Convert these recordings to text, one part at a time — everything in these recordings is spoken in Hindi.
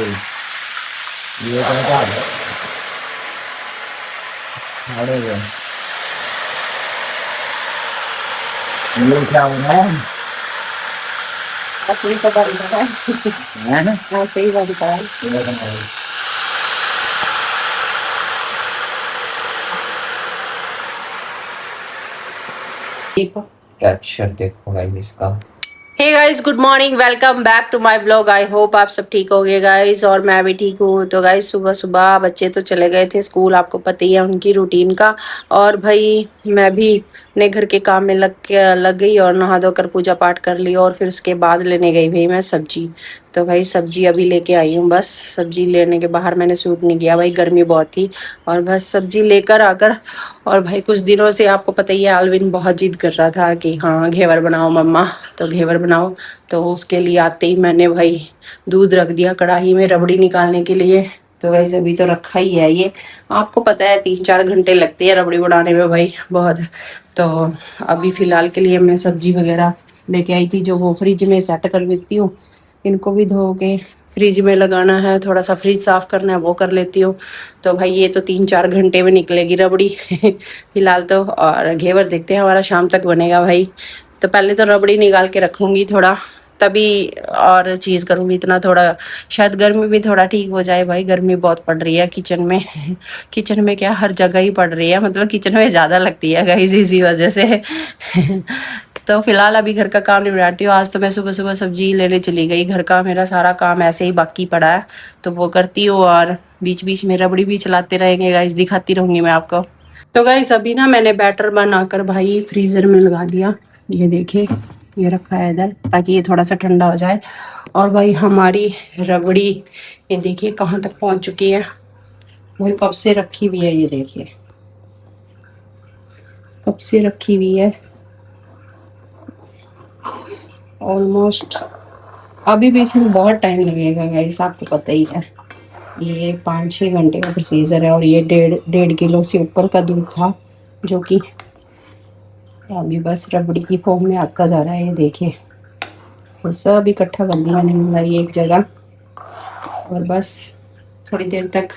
ये तो क्या है? अरे ये क्या हो रहा है? असली पता नहीं है। है ना? ऐसे ही बनता है। ये तो नहीं। देखो क्या अक्षर देखो गाइस इसका। Hey guys, good morning, welcome back to my blog. I hope आप सब ठीक होंगे गाइस, और मैं भी ठीक हूँ। तो गाइस सुबह सुबह बच्चे तो चले गए थे स्कूल, आपको पता ही है उनकी रूटीन का। और भाई मैं भी अपने घर के काम में लग गई और नहा धोकर पूजा पाठ कर ली, और फिर उसके बाद लेने गई भाई मैं सब्जी। तो भाई सब्जी अभी लेके आई हूँ, बस सब्जी लेने के बाहर मैंने शूट नहीं किया भाई, गर्मी बहुत थी। और बस सब्जी लेकर आकर, और भाई कुछ दिनों से आपको पता ही है आलविन बहुत जिद कर रहा था कि हाँ घेवर बनाओ मम्मा, तो घेवर बनाओ। तो उसके लिए आते ही मैंने भाई दूध रख दिया कढ़ाई में रबड़ी निकालने के लिए। तो वैसे अभी तो रखा ही है ये, आपको पता है 3-4 घंटे लगते हैं रबड़ी बनाने में भाई, बहुत। तो अभी फिलहाल के लिए मैं सब्जी वगैरह लेके आई थी, जो वो फ्रिज में सेट कर लेती हूँ। इनको भी धो के फ्रिज में लगाना है, थोड़ा सा फ्रिज साफ करना है, वो कर लेती हूँ। तो भाई ये तो 3-4 घंटे में निकलेगी रबड़ी फिलहाल तो। और घेवर देखते हैं हमारा शाम तक बनेगा भाई। तो पहले तो रबड़ी निकाल के रखूंगी थोड़ा, तभी और चीज करूंगी। इतना थोड़ा शायद गर्मी भी थोड़ा ठीक हो जाए भाई, गर्मी बहुत पड़ रही है किचन में किचन में क्या हर जगह ही पड़ रही है, मतलब किचन में ज्यादा लगती है गाइस इसी वजह से तो फिलहाल अभी घर का काम निपटाती हूँ। आज तो मैं सुबह सुबह सब्जी लेने चली गई, घर का मेरा सारा काम ऐसे ही बाकी पड़ा है, तो वो करती हूँ। और बीच बीच में रबड़ी भी चलाते रहेंगे गाइस, दिखाती रहूंगी मैं आपको। तो गाइस अभी ना मैंने बैटर बनाकर भाई फ्रीजर में लगा दिया, ये देखिए ये रखा है इधर, ताकि ये थोड़ा सा ठंडा हो जाए। और भाई हमारी रबड़ी ये देखिए कहाँ तक पहुंच चुकी है, वही कब से रखी हुई है, ये देखिए कब से रखी हुई है ऑलमोस्ट। अभी भी इसमें बहुत टाइम लगेगा गाइस, आपको पता ही है। ये 5-6 घंटे का प्रोसीजर है, और ये 1.5 किलो से ऊपर का दूध था, जो कि अभी बस रबड़ी की फॉर्म में आता जा रहा है। ये देखिए और सब इकट्ठा कर दिया मैंने मलाई एक जगह, और बस थोड़ी देर तक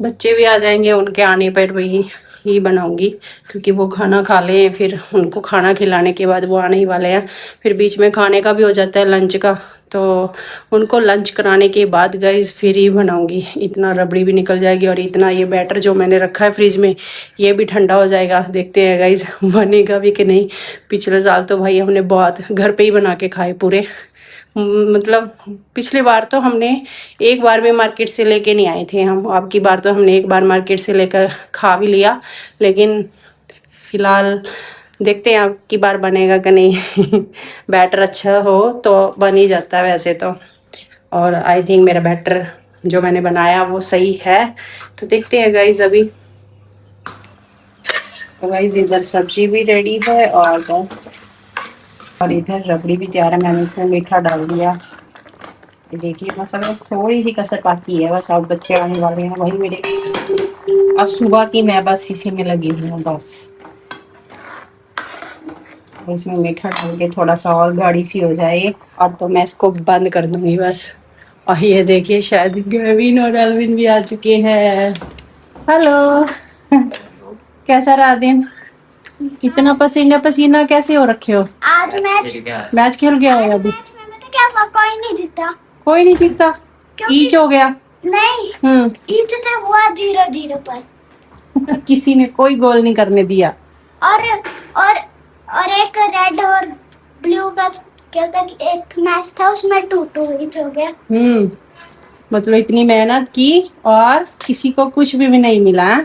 बच्चे भी आ जाएंगे, उनके आने पर वही ही बनाऊंगी, क्योंकि वो खाना खा लें, फिर उनको खाना खिलाने के बाद वो आने ही वाले हैं। फिर बीच में खाने का भी हो जाता है, लंच का। तो उनको लंच कराने के बाद गाइस फिर ही बनाऊंगी, इतना रबड़ी भी निकल जाएगी, और इतना ये बैटर जो मैंने रखा है फ्रिज में ये भी ठंडा हो जाएगा। देखते हैं गाइस बनेगा भी कि नहीं। पिछले साल तो भाई हमने बहुत घर पे ही बना के खाए पूरे, मतलब पिछली बार तो हमने एक बार भी मार्केट से लेके नहीं आए थे हम, अब की बार तो हमने एक बार मार्केट से लेकर खा भी लिया। लेकिन फिलहाल देखते हैं अब की बार बनेगा कि नहीं बैटर अच्छा हो तो बन ही जाता है वैसे तो। और आई थिंक मेरा बैटर जो मैंने बनाया वो सही है, तो देखते हैं गाइज अभी। तो गाइज इधर सब्जी भी रेडी है, और बस और इधर रबड़ी भी तैयार है, मैंने इसमें मीठा डाल दिया। ये देखिए मसाला थोड़ी सी कसर बाकी है, बस अब बच्चे आने वाले हैं वही मेरे। आज सुबह की मैं बस इसी में लगी हुई हूँ बस। इसमें मीठा डाल के थोड़ा सा और गाढ़ी सी हो जाए, और तो मैं इसको बंद कर दूंगी बस। और ये देखिए शायद गैविन और एल्विन भी आ चुके हैं। हेलो कैसा रहा दिन? इतना पसीना पसीना कैसे हो रखे हो? आज मैच खेल गया है अभी? मैच में पता क्या हुआ, कोई नहीं जीता। कोई नहीं जीता? ईच हो गया? नहीं जीत हुआ 0-0 पर किसी ने कोई गोल नहीं करने दिया। और और और एक रेड और ब्लू का क्या था कि एक मैच था, उसमें 2-2 ईच हो गया। मतलब इतनी मेहनत की और किसी को कुछ भी नहीं मिला है?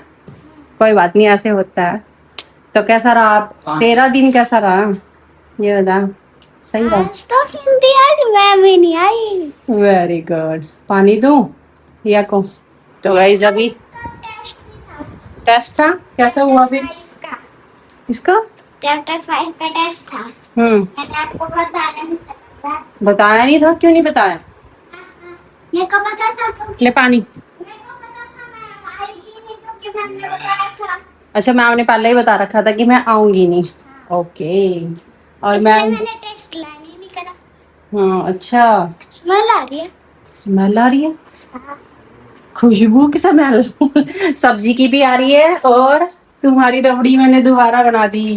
कोई बात नहीं, ऐसे होता है। तो कैसा रहा तेरा दिन, कैसा रहा ये बता। सही बात। आज तो हिंदी आज मैं भी नहीं आई। Very good. पानी दूं या को? तो गाइस अभी टेस्ट था, कैसा हुआ फिर इसका? चैप्टर 5 का टेस्ट था। मैंने आपको बताया नहीं था, क्यों नहीं बताया? मेरे को पता था क्योंकि ले पानी। मेरे को पता था मैं आएगी नहीं, क्योंकि मैंने बताया था। अच्छा मैम ने पहले ही बता रखा था कि मैं आऊंगी नहीं। ओके। और मैम मैंने टेस्ट लाने नहीं करा। हाँ अच्छा। स्मेल आ रही है। स्मेल आ रही है? खुशबू की स्मेल सब्जी की भी आ रही है और तुम्हारी रबड़ी मैंने दोबारा बना दी।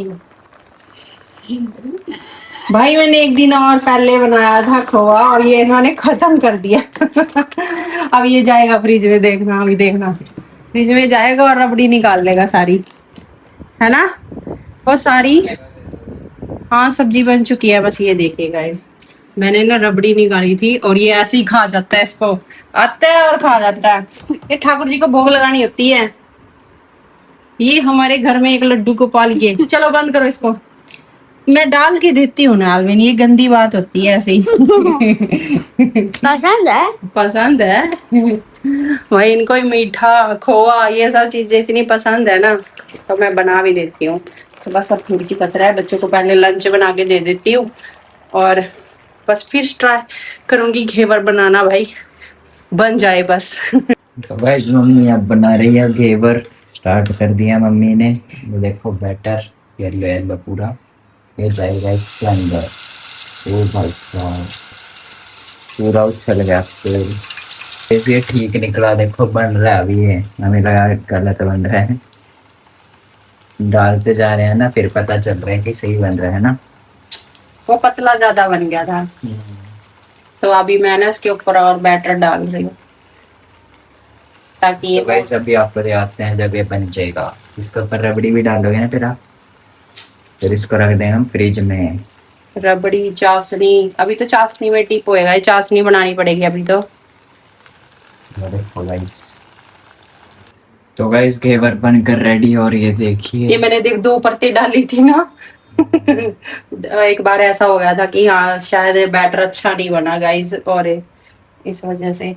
भाई मैंने एक दिन और पहले बनाया था खोआ और ये इन्होंने खत्म कर दिया अब ये जाएगा फ्रिज में, देखना अभी, देखना फ्रिज में जाएगा और रबड़ी निकाल लेगा सारी, है ना वो सारी। हाँ सब्जी बन चुकी है, बस ये देखिए गाइस, मैंने ना रबड़ी निकाली थी और ये ऐसे ही खा जाता है, इसको आता है और खा जाता है। ये ठाकुर जी को भोग लगानी होती है, ये हमारे घर में एक लड्डू को पाल के। चलो बंद करो इसको, मैं डाल के देती हूँ ना अलविन, ये गंदी बात होती है ऐसे ही पसंद है। पसंद है भाई इनको ही मीठा खोआ ये सब चीजें इतनी पसंद है ना, तो मैं बना भी देती हूँ। तो बस अब थोड़ी सी कसर है, बच्चों को पहले लंच बना के दे देती हूँ और बस फिर ट्राई करूंगी घेवर बनाना, भाई बन जाए बस तो भाई मम्मी अब बना रही है घेवर, स्टार्ट कर दिया मम्मी ने। ये देखो बैटर येलो येलो पूरा, ये जाएगा इसके अंदर। ओ भाई साहब पूरा उछल गया तेल, ऐसे ठीक निकला, देखो बन रहा है अभी, ये हमें लगा गलत बन रहा है, डालते जा रहे हैं ना फिर पता चल रहा है कि सही बन रहा है ना। वो पतला ज्यादा बन गया था तो अभी मैंने इसके ऊपर और बैटर डाल रही हूँ ताकि ये तो भाई अभी आप आते हैं जब ये बन जाएगा, इसके ऊपर रबड़ी भी डालोगे ना फिर इसको रख देंगे हम फ्रिज में। रबड़ी चाशनी, अभी तो चाशनी में टिप होएगा, ये चाशनी बनानी पड़ेगी अभी तो। तो गाइस घेवर बनकर रेडी, और ये देखिए ये मैंने देख 2 परतें डाली थी ना एक बार ऐसा हो गया था कि हाँ शायद बैटर अच्छा नहीं बना गाइस, और इस वजह से,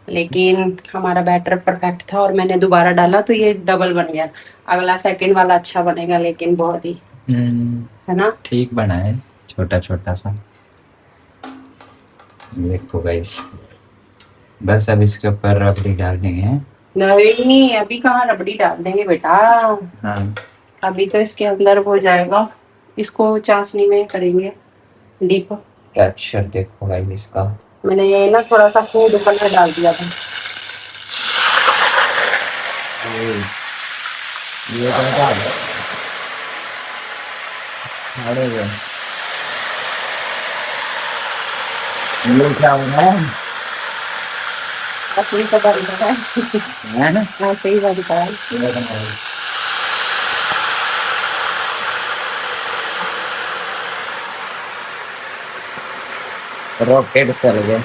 लेकिन हमारा बैटर परफेक्ट था और मैंने दोबारा डाला तो ये डबल बन गया। अगला सेकंड वाला अच्छा बनेगा, लेकिन बहुत ही है ना ठीक बना है, छोटा छोटा सा। देखो गाइस बस अब इसके ऊपर रबड़ी डाल देंगे। नहीं अभी कहाँ रबड़ी डाल देंगे बेटा, हाँ अभी तो इसके अंदर हो जाएगा, इसको चाशनी में करेंगे डीप। टेक्सचर देखो गाइस इसका, मैंने ये ना थोड़ा सा फूड कलर डाल दिया था। ये क्या हो रहा है? असली तो बन रहा है ना? हाँ सही बात है। रॉकेट चल गए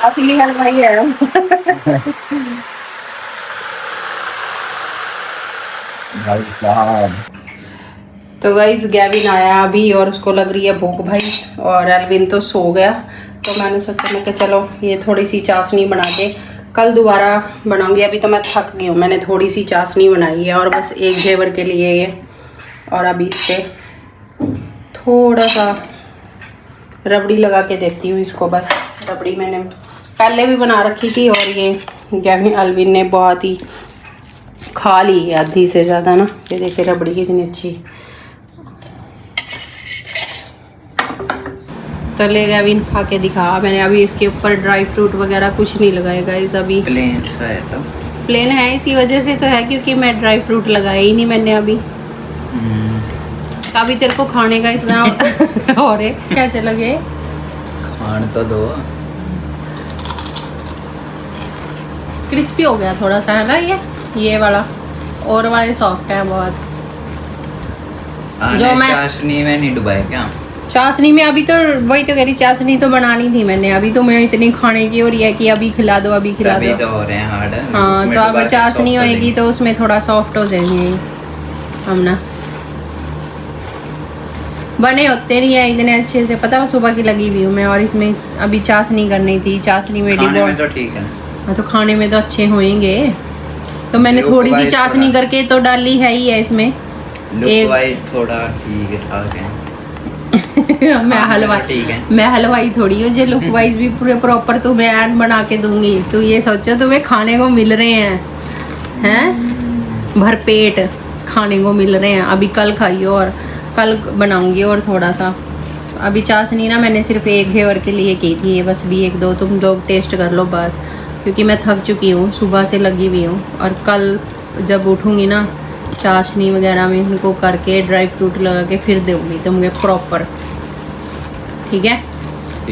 असली हलवाई है भाई साहब। तो गाइस गैविन आया अभी और उसको लग रही है भूख भाई, और एल्विन तो सो गया, तो मैंने सोचा मैं कि चलो ये थोड़ी सी चाशनी बना के कल दोबारा बनाऊंगी। अभी तो मैं थक गई हूँ, मैंने थोड़ी सी चाशनी बनाई है और बस एक घेवर के लिए ये, और अभी इस पर थोड़ा सा रबड़ी लगा के देखती हूँ इसको। बस रबड़ी मैंने पहले भी बना रखी थी और ये गैविन एल्विन ने बहुत ही खा ली है, आधी से ज़्यादा ना। ये देखिए रबड़ी कितनी अच्छी। तो ले गैविन खा के दिखा, मैंने अभी इसके ऊपर ड्राई फ्रूट वगैरह कुछ नहीं लगाया गाइस, अभी प्लेन सा है। तो प्लेन है इसी वजह से तो है क्योंकि मैं ड्राई फ्रूट लगाया ही नहीं मैंने अभी। अभी तेरे को खाने का इतना और है, कैसे लगे? खान तो दो। क्रिस्पी हो गया थोड़ा सा है ना ये वाला, और वाले सॉफ्ट है बहुत। जो मैं चाशनी में नहीं डुबाया क्या? चाशनी में अभी तो वही तो कह रही, चाशनी तो बनानी थी मैंने, अभी तो मैं इतनी खाने की हो रही है कि अभी खिला दो अभी खिला दो। तो हो रहे हैं हार्ड। हाँ तो अब चाशनी होएगी तो उसमें थोड़ा सॉफ्ट हो जाएंगे हम ना। बने होते नहीं है इतने अच्छे से, पता है सुबह की लगी हुई हूँ मैं, और इसमें अभी चाशनी करनी थी, चाशनी में तो ठीक है। हाँ तो खाने में तो अच्छे होंगे, तो मैंने थोड़ी सी चाशनी करके तो डाली है ही है इसमें। लुक वाइज थोड़ा ठीक ठाक है मैं हलवाई थोड़ी हूँ जो लुक वाइज भी पूरे प्रॉपर तुम्हें ऐड बना के दूंगी। तो ये सोचो तुम्हें खाने को मिल रहे हैं भरपेट खाने को मिल रहे हैं। अभी कल खाइयो और कल बनाऊंगी और थोड़ा सा, अभी चाशनी ना मैंने सिर्फ एक घेवर के लिए की थी, ये बस भी एक दो तुम लोग टेस्ट कर लो बस, क्योंकि मैं थक चुकी हूँ, सुबह से लगी हुई हूँ। और कल जब उठूँगी ना चाशनी वगैरह में इनको करके ड्राई फ्रूट लगा के फिर दूँगी तुमको प्रॉपर, ठीक है।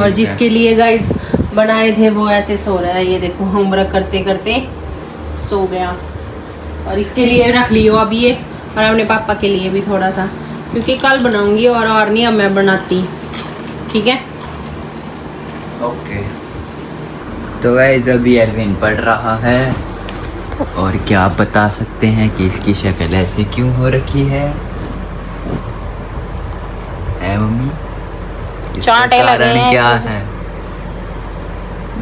और जिसके लिए गाइस बनाए थे वो ऐसे सो रहा है, ये देखो होमवर्क करते करते सो गया। और इसके लिए रख लियो अभी ये, और अपने पापा के लिए भी थोड़ा सा, क्योंकि कल बनाऊंगी और नहीं अब मैं बनाती, ठीक है। ओके तो गाइस अभी एल्विन पढ़ रहा है, और क्या आप बता सकते हैं कि इसकी शक्ल ऐसी क्यों हो रखी है मम्मी? इसका चांटे लगे कारण हैं क्या इसमें। है?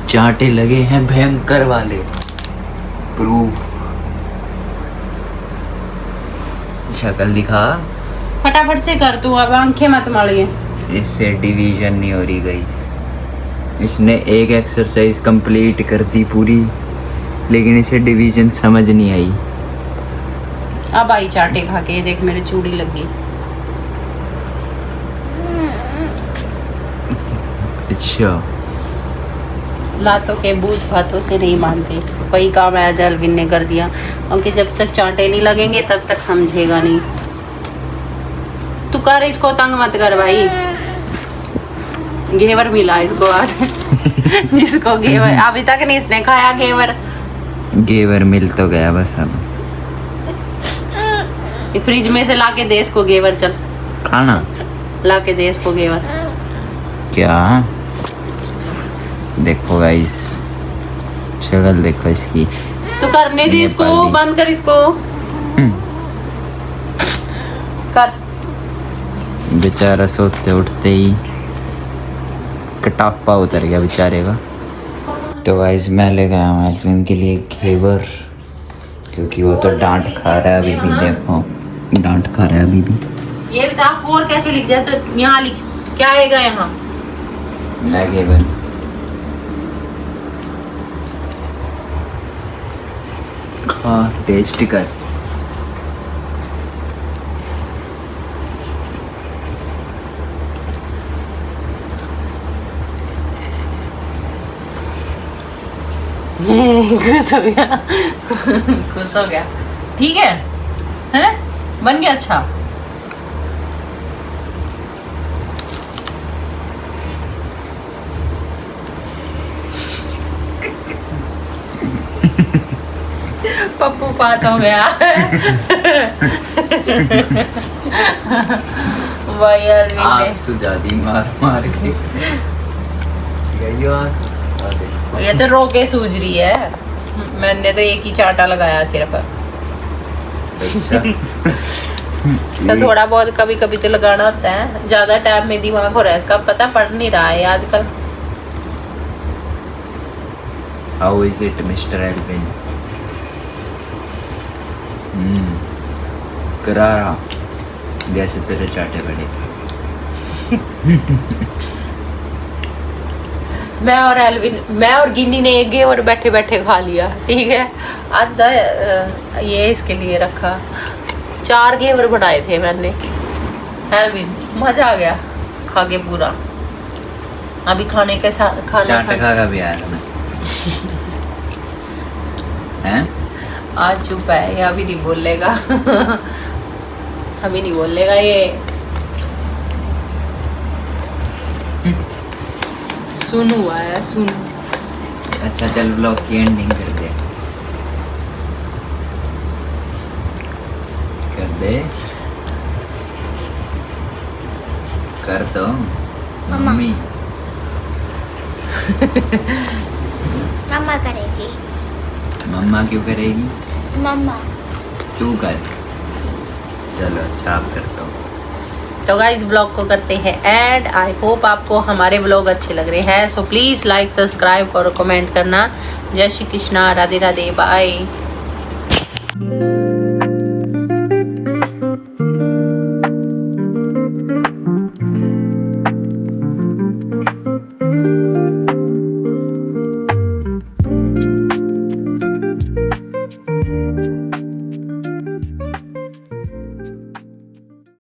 चांटे लगे हैं भयंकर वाले, प्रूफ। शक्ल दिखा, फटाफट से कर तू, अब आंखें मत मलिए। इससे डिवीजन नहीं हो रही गई। इसने एक एक्सरसाइज कंप्लीट कर दी पूरी, लेकिन इसे डिवीजन समझ नहीं आई। अब आई चाटे खा के, देख मेरे चूड़ी लगी। अच्छा लातों के भूत भातों से नहीं मानते, वही काम आज अलविन ने कर दिया, क्योंकि जब तक चांटे नहीं लगेंगे तब तक समझेगा नहीं। तू कर, इसको तंग मत कर भाई। घेवर मिला इसको आज जिसको घेवर अभी तक नहीं इसने खाया घेवर। घेवर मिल तो गया बस अब। ये फ्रिज में से लाके दे इसको घेवर, चल खाना लाके दे इसको घेवर। क्या? देखो गाइस शक्ल देखो इसकी। तू करने दे इसको, नेपाली। बंद कर इसको, कर। बेचारा सोते उठते ही कटापा उतर गया बेचारे का। तो गाइस मैं ले गया हूँ एल्विन के लिए घेवर, क्योंकि वो तो डांट खा रहा है अभी भी। देखो डांट खा रहा है अभी भी। ये बता 4 कैसे लिख दिया? तो यहाँ लिख, क्या आएगा यहाँ? ला घेवर। खा, टेस्ट कर। खुश हो गया खुश हो गया, ठीक है, हैं? बन गया अच्छा। पप्पू पास हो गया भाई अलविन ने आग सुझा दी मार मार के। ये तो रोके सूझ रही है, मैंने तो एक ही चाटा लगाया सिर्फ। अच्छा तो थोड़ा बहुत कभी कभी तो लगाना होता है, ज्यादा टाइम में दिमाग हो रहा है इसका, पता पड़ नहीं रहा है आजकल। How is it mister Elvin? करारा जैसे तेरे चाटे बड़े। मैं और गिन्नी ने एक घेवर बैठे बैठे खा लिया, ठीक है। आधा ये इसके लिए रखा, 4 घेवर बनाए थे मैंने। एल्विन मजा आ गया खा के पूरा। अभी खाने के साथ चाट खा भी आया था हैं? आज चुप है, ये अभी नहीं बोलेगा अभी नहीं बोलेगा ये। सुन हुआ है, सुन। अच्छा चल ब्लॉग की एंडिंग कर दे। कर दे, कर दो मम्मी। मम्मा करेगी। मम्मा क्यों करेगी? मम्मा। तू कर। चलो अच्छा आप करता हूँ। तो गाइस ब्लॉग को करते हैं एंड। आई होप आपको हमारे ब्लॉग अच्छे लग रहे हैं, सो प्लीज़ लाइक सब्सक्राइब और कमेंट करना। जय श्री कृष्णा, राधे राधे, बाय।